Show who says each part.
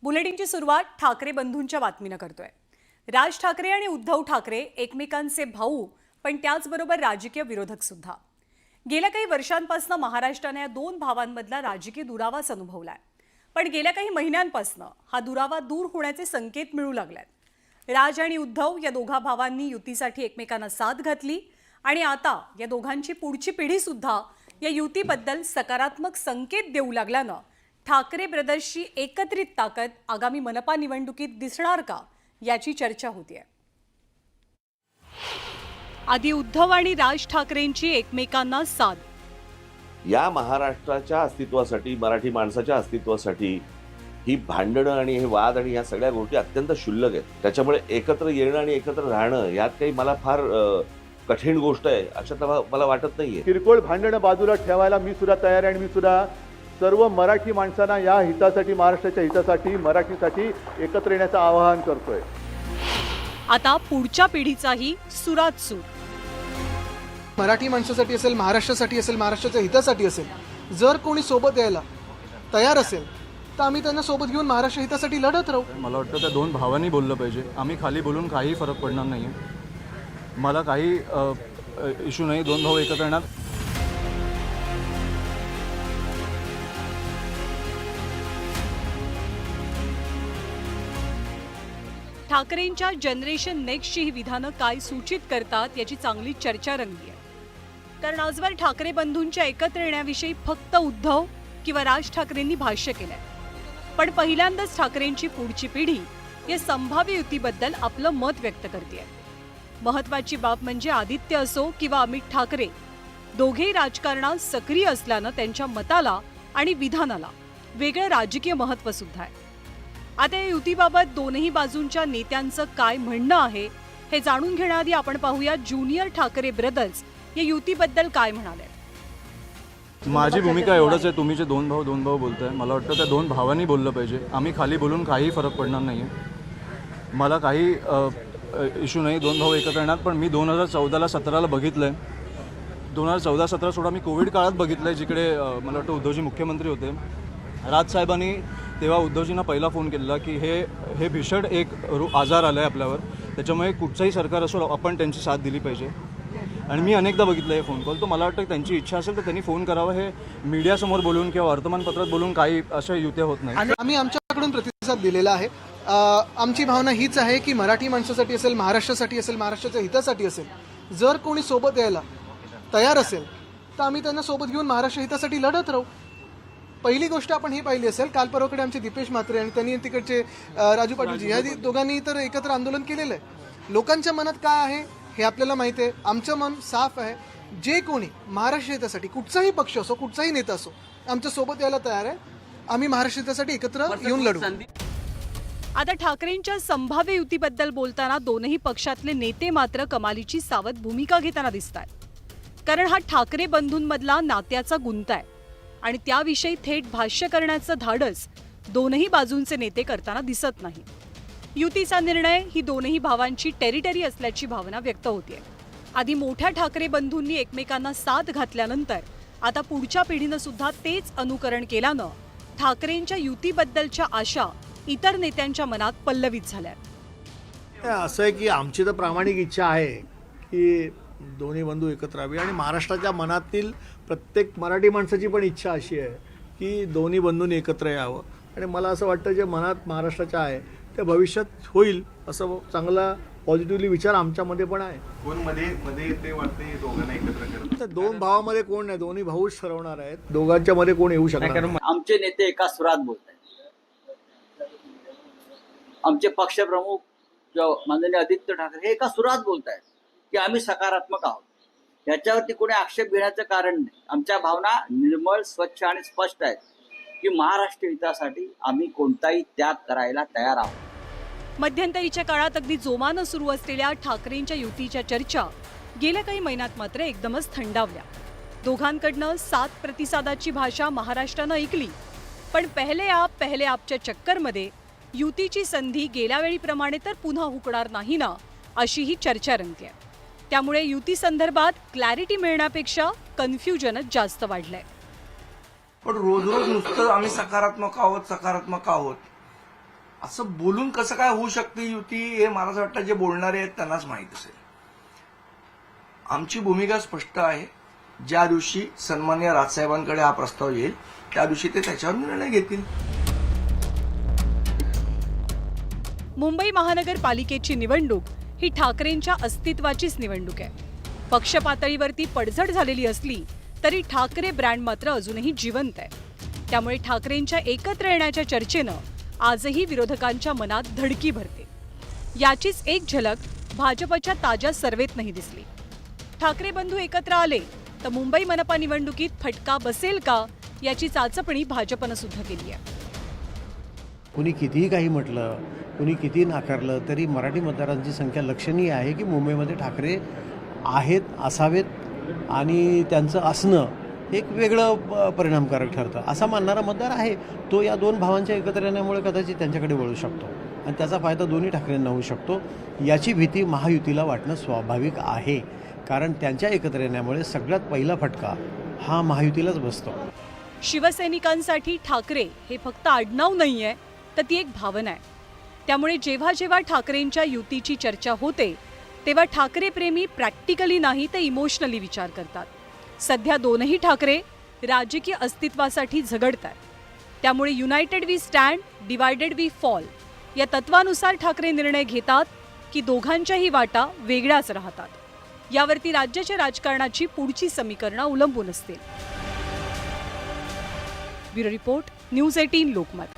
Speaker 1: बुलेटिनची सुरुवात ठाकरे बंधूंच्या बातमीनं करतोय। राज ठाकरे आणि उद्धव ठाकरे एकमेकांचे भाऊ, पण त्याचबरोबर राजकीय विरोधक सुद्धा। गेल्या काही वर्षांपासून महाराष्ट्राने या दोन भावांमधला राजकीय दुरावास अनुभवलाय, पण गेल्या काही महिन्यांपासून हा दुरावा दूर होण्याचे संकेत मिळू लागलेत। राज आणि उद्धव या दोघा भावांनी युतीसाठी एकमेकांना साथ घातली आणि आता या दोघांची पुढची पिढी सुद्धा या युतीबद्दल सकारात्मक संकेत देऊ लागल्यानं ठाकरे ब्रदर्सची एकत्रित ताकद आगामी मनपा निवडणुकीत दिसणार का याची चर्चा होतीये। आधी उद्धव आणि राज ठाकरेंची एकमेकांना साथ।
Speaker 2: या महाराष्ट्राच्या अस्तित्वासाठी, मराठी माणसाच्या अस्तित्वासाठी ही भांडणं आणि हे वाद आणि या सगळ्या गोष्टी अत्यंत क्षुल्लक आहेत। त्याच्यामुळे एकत्र येणं आणि एकत्र राहणं यात काही मला फार कठीण गोष्ट आहे असं मला वाटत नाहीये।
Speaker 3: किरकोळ भांडणं बाजूला ठेवायला मी सुद्धा तयार आहे आणि मी सुद्धा सर्व मराठी माणसांना या हितासाठी, महाराष्ट्राच्या हितासाठी, मराठीसाठी एकत्र येण्याचं आवाहन करतोय।
Speaker 1: आता पुढच्या पिढीचाही सुरात सूर।
Speaker 4: मराठी माणसासाठी असेल, महाराष्ट्रासाठी असेल, महाराष्ट्राच्या हितासाठी असेल, जर कोणी सोबत यायला तयार असेल तर आम्ही त्यांना सोबत घेऊन महाराष्ट्र हितासाठी लढत राहू।
Speaker 5: मला वाटतं त्या दोन भावांनी बोललं पाहिजे। आम्ही खाली बोलून काही फरक पडणार नाहीये। मला काही इश्यू नाही, दोन भाऊ एकत्र येणार।
Speaker 1: ठाकरेंच्या जनरेशन नेक्स्टची ही विधानं काय सूचित करतात याची चांगली चर्चा रंगली आहे। कारण आजवर ठाकरे बंधूंच्या एकत्र येण्याविषयी फक्त उद्धव किंवा राज ठाकरेंनी भाष्य केलंय, पण पहिल्यांदाच ठाकरेंची पुढची पिढी या संभाव्य युतीबद्दल आपलं मत व्यक्त करतेय। महत्वाची बाब म्हणजे आदित्य असो किंवा अमित ठाकरे, दोघेही राजकारणात सक्रिय असल्यानं त्यांच्या मताला आणि विधानाला वेगळं राजकीय महत्त्व सुद्धा आहे। आता या युतीबाबत दोनही बाजूंच्या नेत्यांचं काय म्हणणं आहे हे जाणून घेण्याआधी आपण पाहूया ज्युनियर ठाकरे ब्रदर्स या युतीबद्दल काय म्हणाले।
Speaker 5: माझी भूमिका एवढंच आहे, तुम्ही जे दोन भाऊ बोलताय, मला वाटतं त्या दोन भावांनी बोललं पाहिजे। आम्ही खाली बोलून काही फरक पडणार नाहीये। मला काही इश्यू नाही, दोन भाऊ एकत्र येणार। पण मी 2014ला 17ला बघितलंय, 2014-17 सोडा मी कोविड काळात बघितलंय, जिकडे मला वाटतं उद्धवजी मुख्यमंत्री होते। राजसाहेबांनी तेव्हा उद्धवजींना पहिला फोन केला की हे भीषण एक आजार आला आहे आपल्यावर, त्याच्यामुळे कुठचंही सरकार असो आपण त्यांची साथ दिली पाहिजे। आणि मी अनेकदा बघितलं हे फोन कॉल। तो मला वाटतं त्यांची इच्छा असेल तर त्यांनी फोन करावा। हे मीडियासमोर बोलून किंवा वर्तमानपत्रात बोलून काही अशा युत्या होत नाही।
Speaker 4: आम्ही आमच्याकडून प्रतिसाद दिलेला आहे। आमची भावना हीच आहे की मराठी माणसासाठी असेल, महाराष्ट्रासाठी असेल, महाराष्ट्राच्या हितासाठी असेल, जर कोणी सोबत यायला तयार असेल तर आम्ही त्यांना सोबत घेऊन महाराष्ट्र हितासाठी लढत राहू। पहिली गोष्ट आपण ही पाहिली असेल, काल परवाकडे आमचे दीपेश म्हात्रे आणि त्यांनी तिकडचे राजू पाटीलजी या दोघांनी तर एकत्र आंदोलन केलेलं आहे। लोकांच्या मनात काय आहे हे आपल्याला माहिती आहे। आमचं मन साफ आहे, जे कोणी महाराष्ट्र हितासाठी कुठचाही पक्ष असो, कुठचाही नेता असो, आमच्या सोबत यायला तयार आहे। आम्ही महाराष्ट्र हितासाठी एकत्र येऊन लढू।
Speaker 1: आता ठाकरेंच्या संभाव्य युतीबद्दल बोलताना दोनही पक्षातले नेते मात्र कमालीची सावध भूमिका घेताना दिसतात। कारण हा ठाकरे बंधूंमधला नात्याचा गुंता आहे आणि त्याविषयी थेट भाष्य करण्याचं धाडस दोनही बाजूंचे नेते करताना दिसत नाही। युतीचा निर्णय ही दोनही भावांची टेरिटरी असल्याची भावना व्यक्त होतीये। आधी मोठ्या ठाकरे बंधूंनी एकमेकांना साथ घातल्यानंतर आता पुढच्या पिढीनं सुद्धा तेच अनुकरण केल्यानं ठाकरेंच्या युतीबद्दलच्या आशा इतर नेत्यांच्या मनात पल्लवित झाल्या।
Speaker 6: असं आहे की आमची तर प्रामाणिक इच्छा आहे की दोन्ही बंधू एकत्र यावे आणि महाराष्ट्राच्या मनातील प्रत्येक मराठी माणसाची पण इच्छा अशी आहे की दोन्ही बंधूंनी एकत्र यावं। आणि मला असं वाटतं जे मनात महाराष्ट्राच्या आहे ते भविष्यात होईल असं चांगला पॉझिटिव्हली विचार आमच्यामध्ये पण आहे।
Speaker 7: कोण मध्ये ते वाटते दोघांना एकत्र करतात?
Speaker 6: दोन भावामध्ये कोण नाही, दोन्ही भाऊच ठरवणार आहेत, दोघांच्या मध्ये कोण येऊ शकणार नाही।
Speaker 8: आमचे नेते एका सुरात बोलत आहेत। आमचे पक्षप्रमुख माननीय आदित्य ठाकरे हे एका सुरात बोलत आहेत की आम्ही सकारात्मक आहोत। याच्यावरती कोणी आक्षेप घेण्याचं कारण नाही। आमच्या भावना निर्मळ, स्वच्छ आणि स्पष्ट आहेत की महाराष्ट्र हितासाठी आम्ही कोणताही त्याग करायला तयार आहोत।
Speaker 1: मध्यंतरीच्या काळात अगदी जोमानं सुरू असलेल्या ठाकरेंच्या युतीच्या चर्चा गेल्या काही महिन्यात मात्र एकदमच थंडावल्या। दोघांकडनं साथ प्रतिसादाची भाषा महाराष्ट्रानं ऐकली, पण पहले आपच्या चक्करमध्ये युतीची संधी गेल्या वेळीप्रमाणे तर पुन्हा हुकणार नाही ना, अशी ही चर्चा रंगतेय। त्यामुळे युती संदर्भात क्लॅरिटी मिळण्यापेक्षा कन्फ्युजनच जास्त वाढलंय।
Speaker 9: पण रोज रोज नुसतं आम्ही सकारात्मक आहोत असं बोलून कसं काय होऊ शकते युती हे मला असं वाटतं जे बोलणारे आहेत त्यांनाच माहीत असेल. आमची भूमिका स्पष्ट आहे. ज्या दिवशी सन्माननीय राजसाहेबांकडे हा प्रस्ताव येईल त्या दिवशी ते त्याच्यावर निर्णय घेतील.
Speaker 1: मुंबई महानगरपालिकेची निवडणूक ही ठाकरेंच्या अस्तित्वाचीच निवडणूक आहे. पक्ष पातळीवरती पडझड झालेली असली तरी ठाकरे ब्रँड मात्र अजूनही जिवंत आहे. त्यामुळे ठाकरेंच्या एकत्र येण्याच्या चर्चेनं आजही विरोधकांच्या मनात धडकी भरते. याचीच एक झलक भाजपच्या ताज्या सर्वेतनंही दिसली. ठाकरे बंधू एकत्र आले तर मुंबई मनपा निवडणुकीत फटका बसेल का याची चाचपणी भाजपनं सुद्धा केली आहे.
Speaker 10: कुणी कितीही काही म्हटलं, कुणी कितीही नाकारलं तरी मराठी मतदारांची संख्या लक्षणीय आहे की मुंबईमध्ये ठाकरे आहेत, असावेत आणि त्यांचं असणं एक वेगळं परिणामकारक ठरतं असा मानणारा मतदार आहे. तो या दोन भावांच्या एकत्र येण्यामुळे कदाचित त्यांच्याकडे वळू शकतो आणि त्याचा फायदा दोन्ही ठाकरेंना होऊ शकतो. याची भीती महायुतीला वाटणं स्वाभाविक आहे, कारण त्यांच्या एकत्र येण्यामुळे सगळ्यात पहिला फटका हा महायुतीलाच बसतो.
Speaker 1: शिवसैनिकांसाठी ठाकरे हे फक्त आडनाव नाहीये तर ती एक भावना आहे. त्यामुळे जेव्हा जेव्हा ठाकरेंच्या युतीची चर्चा होते तेव्हा ठाकरे प्रेमी प्रॅक्टिकली नाही तर इमोशनली विचार करतात. सध्या दोनही ठाकरे राजकीय अस्तित्वासाठी झगडतात. त्यामुळे united we stand, divided we fall या तत्वानुसार ठाकरे निर्णय घेतात की दोघांच्याही वाटा वेगळ्याच राहतात. यावरती राज्याच्या राजकारणाची पुढची समीकरणं अवलंबून असतील. Bureau report, news 18 Lokmat.